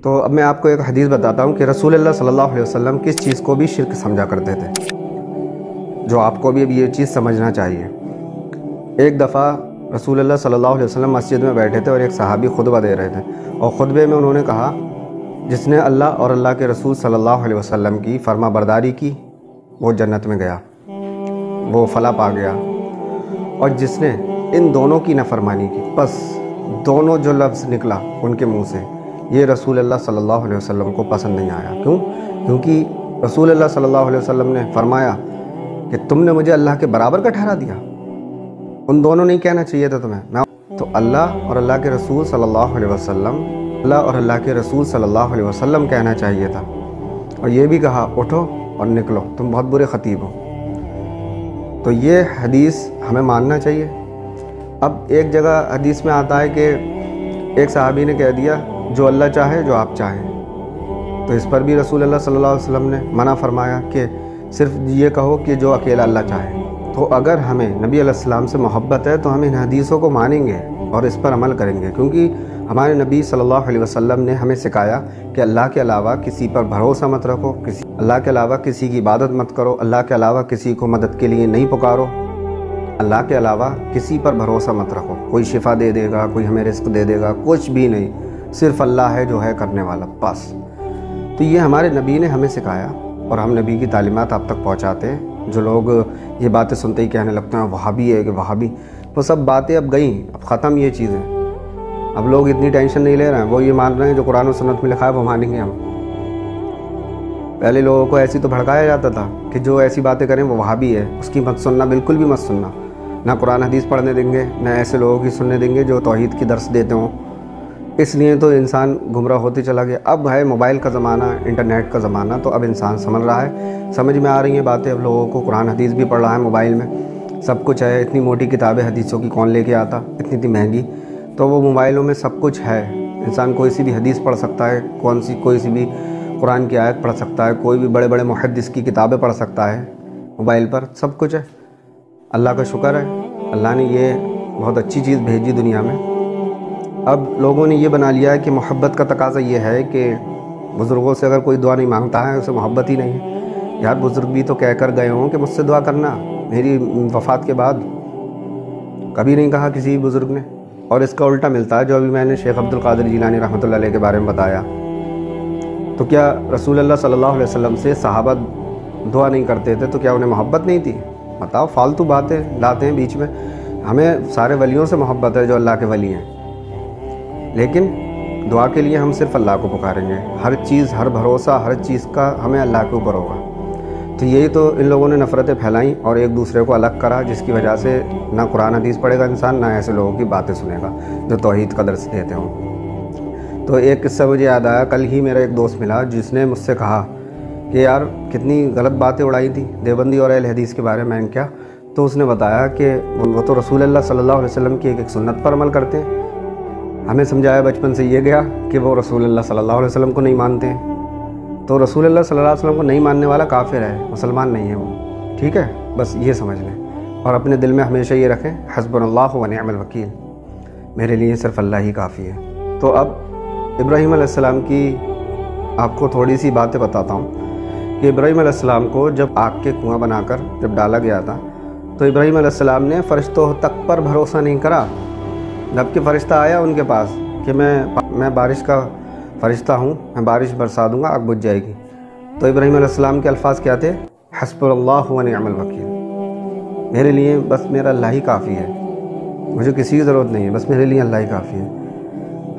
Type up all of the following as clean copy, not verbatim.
تو اب میں آپ کو ایک حدیث بتاتا ہوں کہ رسول اللہ صلی اللہ علیہ وسلم کس چیز کو بھی شرک سمجھا کرتے تھے، جو آپ کو بھی اب یہ چیز سمجھنا چاہیے۔ ایک دفعہ رسول اللہ صلی اللہ علیہ وسلم مسجد میں بیٹھے تھے اور ایک صحابی خطبہ دے رہے تھے، اور خطبے میں انہوں نے کہا جس نے اللہ اور اللہ کے رسول صلی اللہ علیہ وسلم کی فرما برداری کی وہ جنت میں گیا، وہ فلاح پا گیا، اور جس نے ان دونوں کی نافرمانی کی، بس دونوں جو لفظ نکلا ان کے منہ سے، یہ رسول اللہ صلی اللہ علیہ وسلم کو پسند نہیں آیا۔ کیوں؟ کیونکہ رسول اللہ صلی اللہ علیہ وسلم نے فرمایا کہ تم نے مجھے اللہ کے برابر کا ٹھہرا دیا، ان دونوں نہیں کہنا چاہیے تھا تمہیں۔ تو اللہ اور اللہ کے رسول صلی اللہ علیہ وسلم، اللہ اور اللہ کے رسول صلی اللہ علیہ وسلم کہنا چاہیے تھا، اور یہ بھی کہا اٹھو اور نکلو، تم بہت برے خطیب ہو۔ تو یہ حدیث ہمیں ماننا چاہیے۔ اب ایک جگہ حدیث میں آتا ہے کہ ایک صحابی نے کہہ دیا جو اللہ چاہے جو آپ چاہیں، تو اس پر بھی رسول اللہ صلی اللہ علیہ وسلم نے منع فرمایا کہ صرف یہ کہو کہ جو اکیلا اللہ چاہے۔ تو اگر ہمیں نبی علیہ السلام سے محبت ہے تو ہم ان حدیثوں کو مانیں گے اور اس پر عمل کریں گے، کیونکہ ہمارے نبی صلی اللہ علیہ وسلم نے ہمیں سکھایا کہ اللہ کے علاوہ کسی پر بھروسہ مت رکھو، اللہ کے علاوہ کسی کی عبادت مت کرو، اللہ کے علاوہ کسی کو مدد کے لیے نہیں پکارو، اللہ کے علاوہ کسی پر بھروسہ مت رکھو، کوئی شفا دے دے گا، کوئی ہمیں رزق دے دے گا، کچھ بھی نہیں، صرف اللہ ہے جو ہے کرنے والا، بس۔ تو یہ ہمارے نبی نے ہمیں سکھایا اور ہم نبی کی تعلیمات آپ تک پہنچاتے ہیں۔ جو لوگ یہ باتیں سنتے ہی کہنے لگتے ہیں وہابی ہے کہ وہابی، وہ سب باتیں اب گئیں، اب ختم یہ چیزیں۔ اب لوگ اتنی ٹینشن نہیں لے رہے ہیں، وہ یہ مان رہے ہیں جو قرآن و سنت میں لکھا ہے وہ مانیں گے ہم۔ پہلے لوگوں کو ایسی تو بھڑکایا جاتا تھا کہ جو ایسی باتیں کریں وہ وہابی ہے، اس کی مت سننا، بالکل بھی مت سننا، نہ قرآن حدیث پڑھنے دیں گے، نہ ایسے لوگوں کی سننے دیں گے جو توحید کی درس دیتے ہوں۔ اس لیے تو انسان گمراہ ہوتے چلا گیا۔ اب ہے موبائل کا زمانہ، انٹرنیٹ کا زمانہ، تو اب انسان سمجھ رہا ہے، سمجھ میں آ رہی ہیں باتیں اب لوگوں کو، قرآن حدیث بھی پڑھ رہا ہے موبائل میں، سب کچھ ہے۔ اتنی موٹی کتابیں حدیثوں کی کون لے کے آتا، اتنی مہنگی، تو وہ موبائلوں میں سب کچھ ہے۔ انسان کوئی سی بھی حدیث پڑھ سکتا ہے، کوئی سی بھی قرآن کی آیت پڑھ سکتا ہے، کوئی بھی بڑے بڑے محدث کی کتابیں پڑھ سکتا ہے، موبائل پر سب کچھ ہے۔ اللہ کا شکر ہے، اللہ نے یہ بہت اچھی چیز بھیجی دنیا میں۔ اب لوگوں نے یہ بنا لیا ہے کہ محبت کا تقاضا یہ ہے کہ بزرگوں سے اگر کوئی دعا نہیں مانگتا ہے اسے محبت ہی نہیں ہے۔ یار بزرگ بھی تو کہہ کر گئے ہوں کہ مجھ سے دعا کرنا میری وفات کے بعد، کبھی نہیں کہا کسی بزرگ نے۔ اور اس کا الٹا ملتا ہے جو ابھی میں نے شیخ عبد القادر جیلانی رحمۃ اللہ علیہ کے بارے میں بتایا۔ تو کیا رسول اللہ صلی اللہ علیہ وسلم سے صحابہ دعا نہیں کرتے تھے تو کیا انہیں محبت نہیں تھی؟ بتاؤ، فالتو باتیں لاتے ہیں بیچ میں۔ ہمیں سارے ولیوں سے محبت ہے جو اللہ کے ولی ہیں، لیکن دعا کے لیے ہم صرف اللہ کو پکاریں گے۔ ہر چیز، ہر بھروسہ، ہر چیز کا ہمیں اللہ کے اوپر ہوگا۔ تو یہی تو ان لوگوں نے نفرتیں پھیلائیں اور ایک دوسرے کو الگ کرا، جس کی وجہ سے نہ قرآن حدیث پڑھے گا انسان، نہ ایسے لوگوں کی باتیں سنے گا جو توحید کا درس دیتے ہوں۔ تو ایک قصہ مجھے یاد آیا، کل ہی میرا ایک دوست ملا جس نے مجھ سے کہا کہ یار کتنی غلط باتیں اڑائی تھی دیوبندی اور اہل حدیث کے بارے میں۔ کیا؟ تو اس نے بتایا کہ وہ تو رسول اللہ صلی اللہ علیہ وسلم کی ایک سنت پر عمل کرتے ہیں۔ ہمیں سمجھایا بچپن سے یہ گیا کہ وہ رسول اللہ صلی اللہ علیہ وسلم کو نہیں مانتے ہیں، تو رسول اللہ صلی اللہ علیہ وسلم کو نہیں ماننے والا کافر ہے، مسلمان نہیں ہے وہ، ٹھیک ہے؟ بس یہ سمجھ لیں، اور اپنے دل میں ہمیشہ یہ رکھیں حسبنا اللہ و نعم الوکیل، میرے لیے صرف اللہ ہی کافی ہے۔ تو اب ابراہیم علیہ السلام کی آپ کو تھوڑی سی باتیں بتاتا ہوں کہ ابراہیم علیہ السلام کو جب آگ کے کنواں بنا کر جب ڈالا گیا تھا تو ابراہیم علیہ السلام نے فرشتوں تک پر بھروسہ نہیں کرا، جبکہ فرشتہ آیا ان کے پاس کہ میں بارش کا فرشتہ ہوں، میں بارش برسا دوں گا، آگ بجھ جائے گی۔ تو ابراہیم علیہ السلام کے الفاظ کیا تھے؟ حسب اللہ و نعم الوکیل، میرے لیے بس میرا اللہ ہی کافی ہے، مجھے کسی کی ضرورت نہیں ہے، بس میرے لیے اللہ ہی کافی ہے۔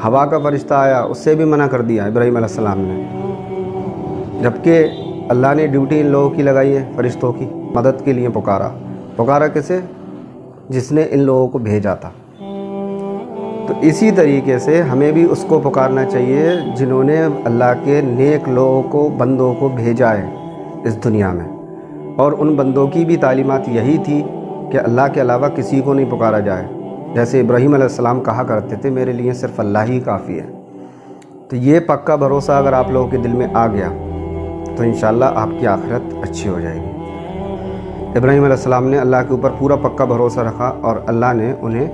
ہوا کا فرشتہ آیا، اس سے بھی منع کر دیا ابراہیم علیہ السلام نے، جبکہ اللہ نے ڈیوٹی ان لوگوں کی لگائی ہے، فرشتوں کی مدد کے لیے پکارا کسے؟ جس نے ان لوگوں کو بھیجا تھا۔ تو اسی طریقے سے ہمیں بھی اس کو پکارنا چاہیے جنہوں نے اللہ کے نیک لوگوں کو، بندوں کو بھیجا ہے اس دنیا میں، اور ان بندوں کی بھی تعلیمات یہی تھی کہ اللہ کے علاوہ کسی کو نہیں پکارا جائے، جیسے ابراہیم علیہ السلام کہا کرتے تھے میرے لیے صرف اللہ ہی کافی ہے۔ تو یہ پکا بھروسہ اگر آپ لوگوں کے دل میں آ گیا تو انشاءاللہ آپ کی آخرت اچھی ہو جائے گی۔ ابراہیم علیہ السلام نے اللہ کے اوپر پورا پکا بھروسہ رکھا اور اللہ نے انہیں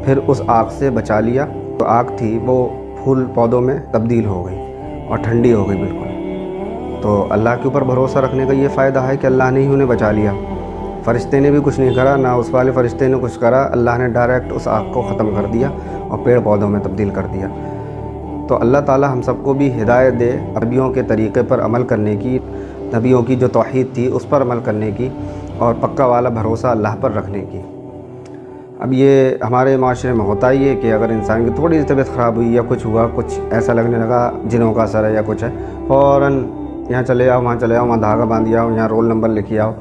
پھر اس آگ سے بچا لیا۔ تو آگ تھی وہ پھول پودوں میں تبدیل ہو گئی، اور ٹھنڈی ہو گئی بالکل۔ تو اللہ کے اوپر بھروسہ رکھنے کا یہ فائدہ ہے کہ اللہ نے ہی انہیں بچا لیا، فرشتے نے بھی کچھ نہیں کرا، نہ اس والے فرشتے نے کچھ کرا، اللہ نے ڈائریکٹ اس آگ کو ختم کر دیا اور پیڑ پودوں میں تبدیل کر دیا۔ تو اللہ تعالیٰ ہم سب کو بھی ہدایت دے نبیوں کے طریقے پر عمل کرنے کی، نبیوں کی جو توحید تھی اس پر عمل کرنے کی، اور پکا والا بھروسہ اللہ پر رکھنے کی۔ اب یہ ہمارے معاشرے میں ہوتا ہی ہے کہ اگر انسان کی تھوڑی سی طبیعت خراب ہوئی یا کچھ ہوا، کچھ ایسا لگنے لگا جنوں کا اثر ہے یا کچھ ہے، فوراً یہاں چلے آؤ، وہاں چلے آؤ، وہاں دھاگا باندھ آؤ، یہاں رول نمبر لکھی آؤ،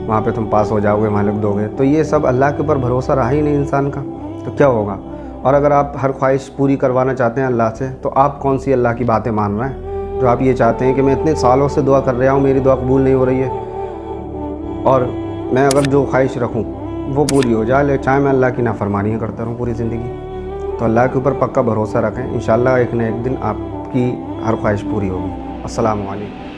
وہاں پہ تم پاس ہو جاؤ گے، وہاں لکھ دو گے۔ تو یہ سب اللہ کے اوپر بھروسہ رہا ہی نہیں انسان کا، تو کیا ہوگا؟ اور اگر آپ ہر خواہش پوری کروانا چاہتے ہیں اللہ سے، تو آپ کون سی اللہ کی باتیں مان رہے ہیں جو آپ یہ چاہتے ہیں کہ میں اتنے سالوں سے دعا کر رہا ہوں، میری دعا قبول نہیں ہو رہی ہے، اور میں اگر جو خواہش رکھوں وہ پوری ہو جائے، چاہے میں اللہ کی نافرمانیاں کرتا رہوں پوری زندگی۔ تو اللہ کے اوپر پکا بھروسہ رکھیں، انشاءاللہ ایک نہ ایک دن آپ کی ہر خواہش پوری ہوگی۔ السلام علیکم۔